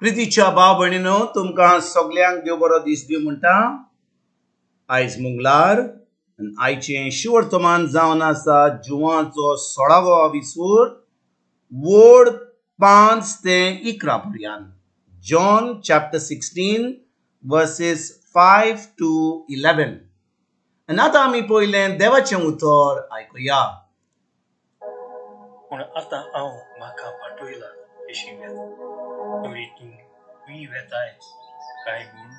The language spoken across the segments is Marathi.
प्रितीच्या भाव भयणीनो, तुमकां सगळ्यांक देव बरो दीस दिवं म्हणटा. आयज मंगळार आनी आयचें शिवर्तमान जावन आसा जुवाचो 16वो विसूर, वोड 5 ते 11 पर्यंत. John chapter 16 versus 5 to 11. आनी आतां आमी पयलें देवाचें उतर आयकुया. पूण आतां हांव म्हाका पाठयलां येशिव्यान, तरी तुमी वेताय काय म्हूण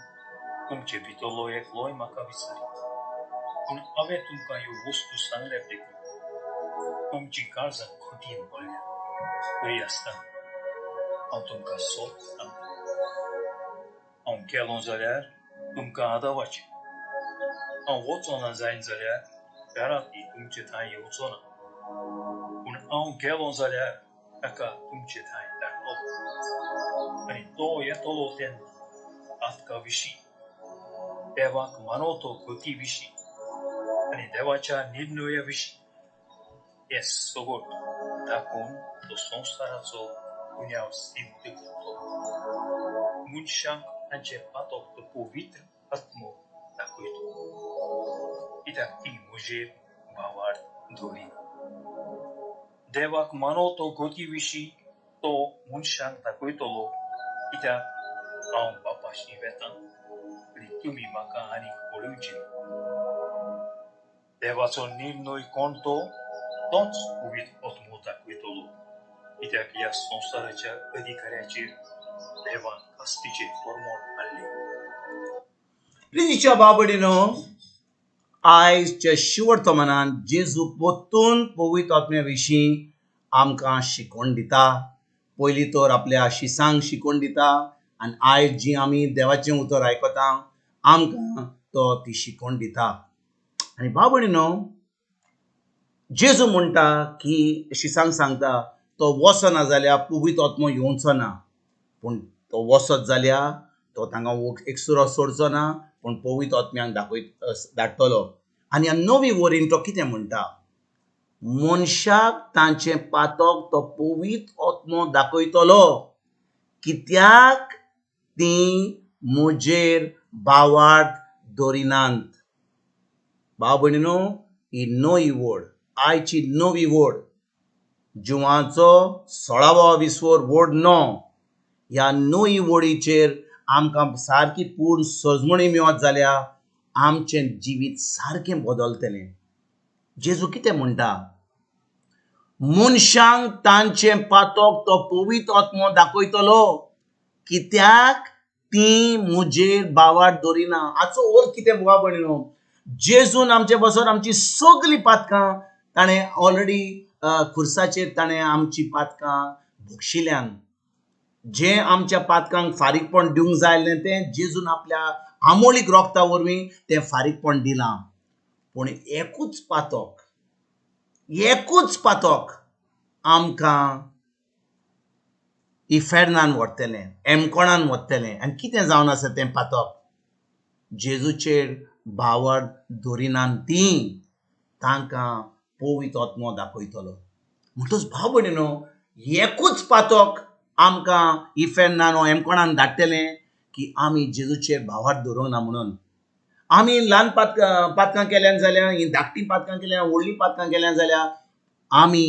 तुमचे भितरलो एकलोय म्हाका विचारीत. पूण हांवें तुमकां ह्यो वस्तू सांगल्यार देखून तुमची काळजां खोटीन पडल्या. तरी आसतना हांव तुमकां सोत सांगता, हांव गेलों जाल्यार तुमकां आदावाचें. हांव वचोना जायन जाल्यार घरांतली तुमचे थंय येवचो ना. पूण हांव गेलों जाल्यार ताका तुमचे थंय धाडटलो. आनी तो येतलो तेन्ना आतका विशीं, देवाक मानवतो गती विशीं आनी देवाच्या निर्णया विशीं हें सगळें दाखोवन तो संवसाराचो गुन्यांव सिद्ध करतलो. मनशांक तांचे पातक तो पवित्र आत्मो दाखयतलो, कित्याक ती म्हजेर भावार्थ दवरिना. देवाक मानवतो गती विशीं तो मनशांक दाखयतलो, कित्याक हांव बापाशी वेतां आनी तुमी म्हाका आनीक पळोवची ना. देवाचो निर्णय कोण तोच पवित्र आत्मो दाखयतलो, कित्याक ह्या संवसाराच्या अधिकाऱ्याचेर देवान कास्तीचें फर्मोण हाडलें. प्रितीच्या भाव भयणीनो, आयजच्या शिवर्तमानान जेजू परतून पवित्र आत्म्या विशीं आमकां शिकवण दिता. पयलीं तर आपल्या शिसांक शिकवण दिता आनी आयज जी आमी देवाचें उतर आयकता आमकां तो ती शिकवण दिता. आनी भाव भयणीनो, जेजू म्हणटा की शिसांक सांगता तो वचना जाल्यार पवित्र आत्मो येवचो ना. पूण तो वचत जाल्यार तो तांकां एकसुरो सोडचो ना, पूण पवित्र आत्म्याक धाडटलो. आनी ह्या नवी वरीन तो कितें म्हणटा, मनशाक तांचें पातक तो पवित्र आत्मो दाखयतलो, कित्याक तीं म्हजेर भावार्थ दवरिनात. भाव भयणीनो, ही नवी वड, आयची नवी वड, जुवाचो 16वो विसवोर वड 9. ह्या नवी वडीचेर आमकां सारकी पूर्ण सजमणी मेळत जाल्यार आमचें जिवीत सारकें बदलतलें. जेजू कितें म्हणटा, मनशांक तांचें पातक तो पवित्र आत्मो दाखयतलो, कित्याक तीं म्हजेर भावार्थ दवरिना. हाचो अर्थ कितें भाव भयणीनो, जेजून आमचे बसोन आमची सगळीं पातकां ताणें ऑलरेडी खुर्साचेर ताणें आमची पातकां भोगशिल्ल्यान. जें आमच्या पातकांक फारीकपण दिवंक जाय आसलें तें जेजून आपल्या आमोळीक रोगता वरवीं तें फारीकपण दिलां. पूण एकूच पातक आमकां इफेर्नान व्हरतलें, एमकोणान व्हरतलें. आनी कितें जावन आसा तें पातक, जेजूचेर भावार्थ दवरिनात तीं, तांकां पवित्र आत्मो दाखयतलो. म्हणटच भाव भयणीनो, एकूच पातक आमकां इफेर्नान वा एमकोणान धाडटलें की आमी जेजूचेर भावार्थ दवरूंक ना म्हणून. आमी ल्हान पातकां केल्यान जाल्यार, ही धाकटी पातकां केल्यार, व्हडलीं पातकां केल्यान जाल्यार आमी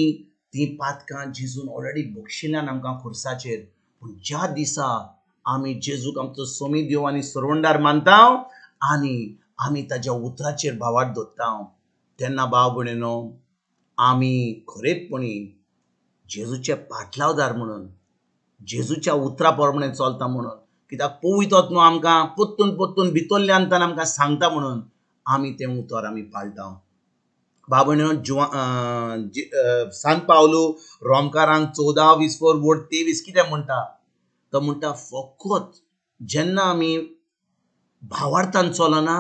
तीं पातकां जेजून ऑलरेडी भोगशिल्ल्यान आमकां खुर्साचेर. पूण ज्या दिसा आमी जेजूक आमचो सोमी देव आनी सर्वंडार मानता आनी आमी ताच्या उतराचेर भावार्थ दवरता, तेन्ना भाव भयणीनो, आमी खरेंचपणी जेजूचे पाटलावदार म्हणून, जेजूच्या उतरा प्रमाणे चलता म्हणून, कित्याक पवित्र आत्मो आमकां परतून भितरल्यान आमकां सांगता म्हणून आमी तें उतर आमी पाळटा. भाव भयणीनो, सांत पावलो रोमकारांक 14 विसवोर वड 23 कितें म्हणटा, तो म्हणटा फकत जेन्ना आमी भावार्थान चलना,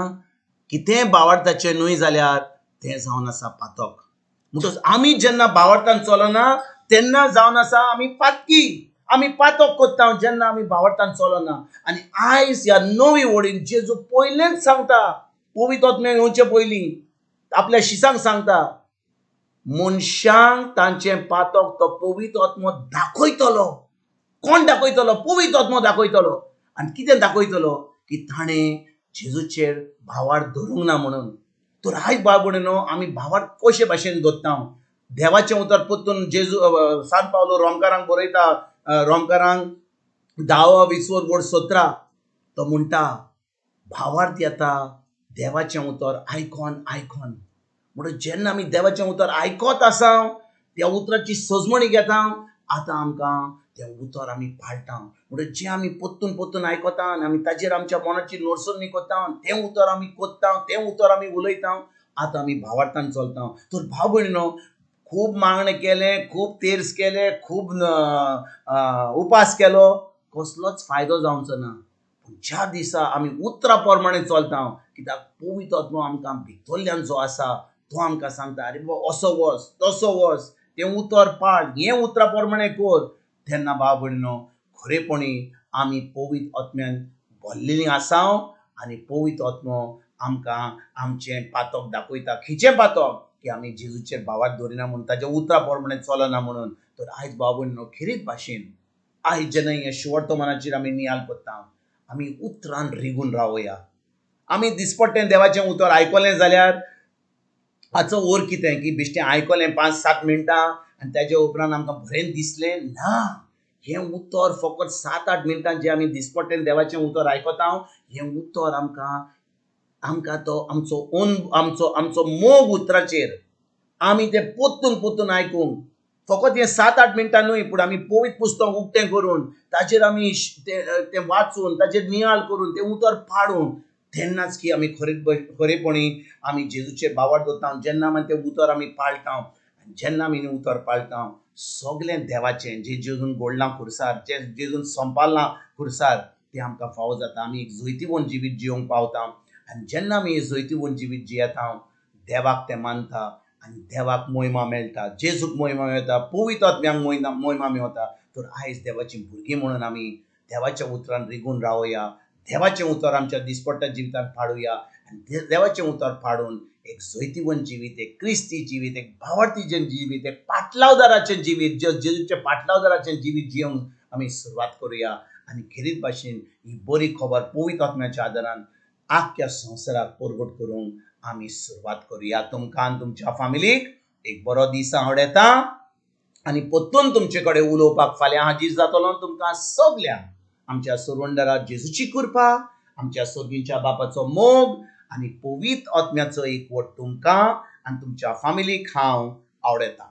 कितें भावार्थाचें न्हय जाल्यार तें जावन आसा पातक. म्हणटच आमी जेन्ना भावार्थान चलना तेन्ना जावन आसा आमी पातकी, आमी पातक करता जेन्ना आमी भावार्थान चलना. आनी आयज ह्या नवी वडीन जेजू पयलेंच सांगता, पवित्र आत्म्याक येवचे पयलीं आपल्या शिसांक सांगता, मनशांक तांचें पातक तो पवित्र आत्मो दाखयतलो, कोण दाखयतलो? पवित्र आत्मो दाखयतलो. आनी कितें दाखयतलो? की ताणें जेजूचेर भावार धरूंक ना म्हणून. तर आयज बाळ भयणीनो, आमी भावार कशे भाशेन धरता? देवाचें उतर परतून सांत पावलो रोमकारांक बरयता, रोमकारांक 10:20-17 तो म्हणटा, भावार्थ येता देवाचें उतर आयकोन आयकोन. म्हणून जेन्ना आमी देवाचें उतर आयकत आसा, त्या उतराची सजमणी घेता, आतां आमकां तें उतर आमी पाळटा. म्हणून जें आमी पोत्तून पोत्तून आयकता आनी आमी ताजेर आमच्या मनाची नोरसरणी करता, तें उतर आमी कोत्ता, तें उतर आमी उलयता, आतां आमी भावार्थान चलता. तर भाव भयणीनो, खूब मागणें केलें, खूब तेर्स केले, खूब उपास केलो, कसलोच फायदो जावचो ना. ज्या दिसा आमी उतरा प्रमाणे चलता, कित्याक पवित्र आत्मो आमकां भितरल्यान जो आसा तो आमकां सांगता, अरे बाबा असो वच, तसो वच, तें उतर पाळ, हें उतरा प्रमाणे कर. तेन्ना भाव भयणीनो, खरेपणी आमी पवित्र आत्म्यान भरलेलीं आसा आनी पवित्र आत्मो आमकां आमचें पातक दाखयता. खिचें पातक? की आमी जेजूचेर भावार धरिना म्हणून, ताच्या उतरा प्रमाणे चलना म्हणून. तर आयज भाव भयणीनो, खरेच भाशेन आयज जेन्ना हे शुवर्तमानाचेर आमी नियाल करता, आमी उतरान रिगून रावया. आमी दिसपट्टें देवाचें उतर आयकलें जाल्यार हाचो ओर कितें? की बेश्टें आयकलें 5-7 मिनटां आनी ताजे उपरांत आमकां बरें दिसलें? ना. हें उतर फकत 7-8 मिनटां जें आमी दिसपट्टें देवाचें उतर आयकता, हें उतर आमकां तो आमचो मोग उतराचेर आमी तें पोत्तून पोत्तून आयकूंक, फकत हें 7-8 मिनटां न्हय, पूण आमी पवित्र पुस्तक उक्तें करून, ताजेर आमी तें वाचून, ताजेर नियाळ करून, तें उतर पाडून, तेन्नाच की आमी खरेपणी आमी जेजूचेर भावार धरता. जेन्ना आमी तें उतर आमी पाळटा, जेन्ना आमी उतर पाळटा, सगलें देवाचें, जें जेजून घडलां खुर्सार, जें जेजून संपादलां खुर्सार, तें आमकां फावो जाता. आमी एक जैतिवंत जिवीत जियोंक पावता. आनी जेन्ना आमी हें जैतिवंत जिवीत जियेता, देवाक तें मानता आनी देवाक महिमा मेळटा, जेजूक महिमा मेळटा, पवित्र आत्म्याक महिमा मेळटा. तर आयज देवाची भुरगीं म्हणून आमी देवाच्या उतरान रिगून रावया, देवाचें उतर आमच्या दिसपट्ट्या जिवितांत पाडुया आनी देवाचें उतर पाडून एक जैतिवंत जिवीत, एक क्रिस्ती जिवीत, एक भावार्थीचें जिवीत, एक पाटलावदाराचें जिवीत, जेजूच्या पाटलावदाराचें जिवीत जियोंक आमी सुरवात करुया. आनी खरीच भाशेन ही बरी खबर पवित्र आत्म्याच्या आदारान आख्ख्या संवसाराक परगट करूंक आमी सुरवात करुया. तुमकां आनी तुमच्या फॅमिलीक एक बरो दीस हांव येता आनी परतून तुमचे कडेन उलोवपाक फाल्यां हाजीर जातलो. तुमकां सगल्यांक आमच्या सर्वंडरा जेजूची कृपा, आमच्या सर्गींच्या बापाचो मोग आनी पवित्र आत्म्याचो एकवट तुमकां आनी तुमच्या फॅमिलीक हांव आवडयता.